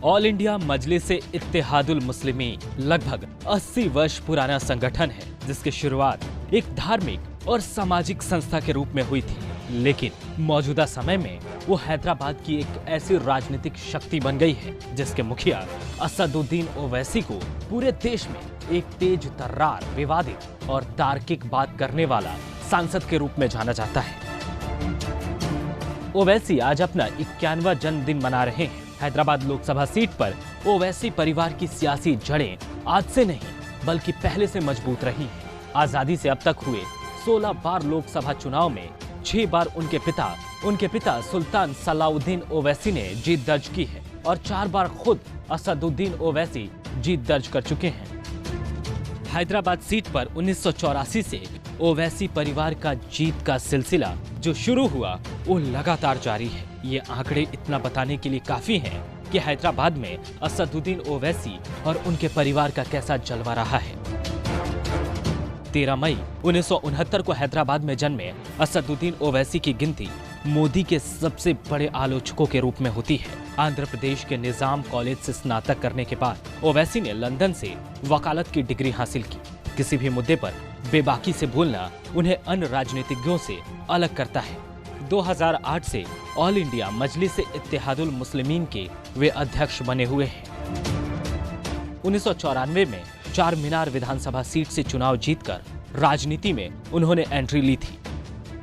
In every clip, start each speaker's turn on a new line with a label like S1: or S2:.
S1: All India मजलिस इत्तेहादुल मुस्लिमीन लगभग 80 वर्ष पुराना संगठन है, जिसकी शुरुआत एक धार्मिक और सामाजिक संस्था के रूप में हुई थी, लेकिन मौजूदा समय में वो हैदराबाद की एक ऐसी राजनीतिक शक्ति बन गई है जिसके मुखिया असदुद्दीन ओवैसी को पूरे देश में एक तेज तर्रार, विवादित और तार्किक बात करने वाला सांसद के रूप में जाना जाता है। ओवैसी आज अपना 91वां जन्मदिन मना रहे हैं। हैदराबाद लोकसभा सीट पर ओवैसी परिवार की सियासी जड़ें आज से नहीं बल्कि पहले से मजबूत रही हैं। आजादी से अब तक हुए 16 बार लोकसभा चुनाव में 6 बार उनके पिता सुल्तान सलाउद्दीन ओवैसी ने जीत दर्ज की है और 4 बार खुद असदुद्दीन ओवैसी जीत दर्ज कर चुके हैं। हैदराबाद सीट पर 1984 से ओवैसी परिवार का जीत का सिलसिला जो शुरू हुआ वो लगातार जारी है। ये आंकड़े इतना बताने के लिए काफी हैं कि हैदराबाद में असदुद्दीन ओवैसी और उनके परिवार का कैसा जलवा रहा है। 13 मई 1969 को हैदराबाद में जन्मे असदुद्दीन ओवैसी की गिनती मोदी के सबसे बड़े आलोचकों के रूप में होती है। आंध्र प्रदेश के निजाम कॉलेज से स्नातक करने के बाद ओवैसी ने लंदन से वकालत की डिग्री हासिल की। किसी भी मुद्दे पर बेबाकी से बोलना उन्हें अन्य राजनीतिज्ञों से अलग करता है। 2008 से ऑल इंडिया मजलिस इत्तेहादुल मुस्लिमीन के वे अध्यक्ष बने हुए हैं। 1994 में चार मीनार विधानसभा सीट से चुनाव जीतकर राजनीति में उन्होंने एंट्री ली थी।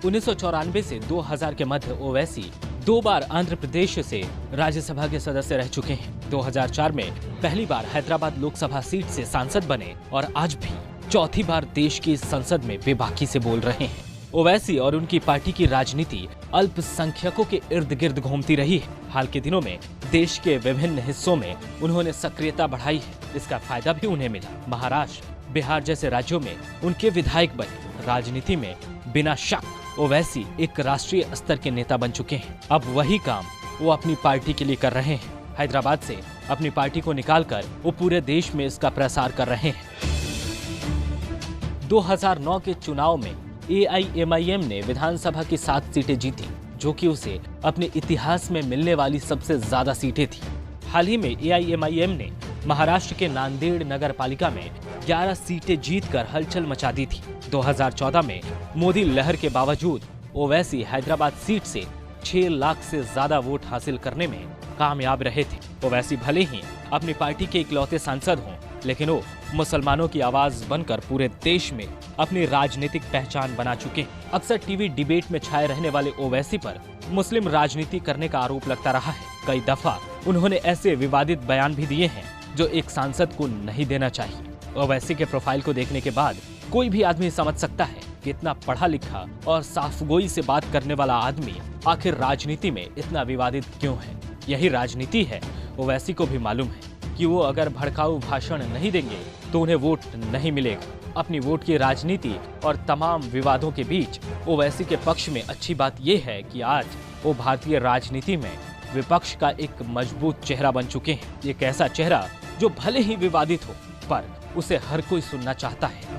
S1: 1994 से 2000 के मध्य ओवैसी 2 बार आंध्र प्रदेश से राज्यसभा के सदस्य रह चुके हैं। 2004 में पहली बार हैदराबाद लोकसभा सीट से सांसद बने और आज भी चौथी बार देश की संसद में बेबाकी से बोल रहे हैं। ओवैसी और उनकी पार्टी की राजनीति अल्पसंख्यकों के इर्द गिर्द घूमती रही है। हाल के दिनों में देश के विभिन्न हिस्सों में उन्होंने सक्रियता बढ़ाई है। इसका फायदा भी उन्हें मिला। महाराष्ट्र, बिहार जैसे राज्यों में उनके विधायक बने। राजनीति में बिना शक ओवैसी एक राष्ट्रीय स्तर के नेता बन चुके हैं। अब वही काम वो अपनी पार्टी के लिए कर रहे हैं। हैदराबाद से अपनी पार्टी को निकालकर वो पूरे देश में इसका प्रसार कर रहे हैं। 2009 के चुनाव में AIMIM ने विधानसभा की 7 सीटें जीती, जो कि उसे अपने इतिहास में मिलने वाली सबसे ज्यादा सीटें थी। हाल ही में AIMIM ने महाराष्ट्र के नांदेड़ नगर पालिका में 11 सीटें जीतकर हलचल मचा दी थी। 2014 में मोदी लहर के बावजूद ओवैसी हैदराबाद सीट से 6 लाख से ज्यादा वोट हासिल करने में कामयाब रहे थे। ओवैसी भले ही अपनी पार्टी के इकलौते सांसद हों, लेकिन वो मुसलमानों की आवाज बनकर पूरे देश में अपनी राजनीतिक पहचान बना चुके हैं। अक्सर टीवी डिबेट में छाए रहने वाले ओवैसी पर मुस्लिम राजनीति करने का आरोप लगता रहा है। कई दफा उन्होंने ऐसे विवादित बयान भी दिए हैं जो एक सांसद को नहीं देना चाहिए। ओवैसी के प्रोफाइल को देखने के बाद कोई भी आदमी समझ सकता है कि इतना पढ़ा लिखा और साफगोई से बात करने वाला आदमी आखिर राजनीति में इतना विवादित क्यों है। यही राजनीति है। ओवैसी को भी मालूम है कि वो अगर भड़काऊ भाषण नहीं देंगे तो उन्हें वोट नहीं मिलेगा। अपनी वोट की राजनीति और तमाम विवादों के बीच ओवैसी के पक्ष में अच्छी बात यह है कि आज वो भारतीय राजनीति में विपक्ष का एक मजबूत चेहरा बन चुके हैं। एक ऐसा चेहरा जो भले ही विवादित हो, पर उसे हर कोई सुनना चाहता है।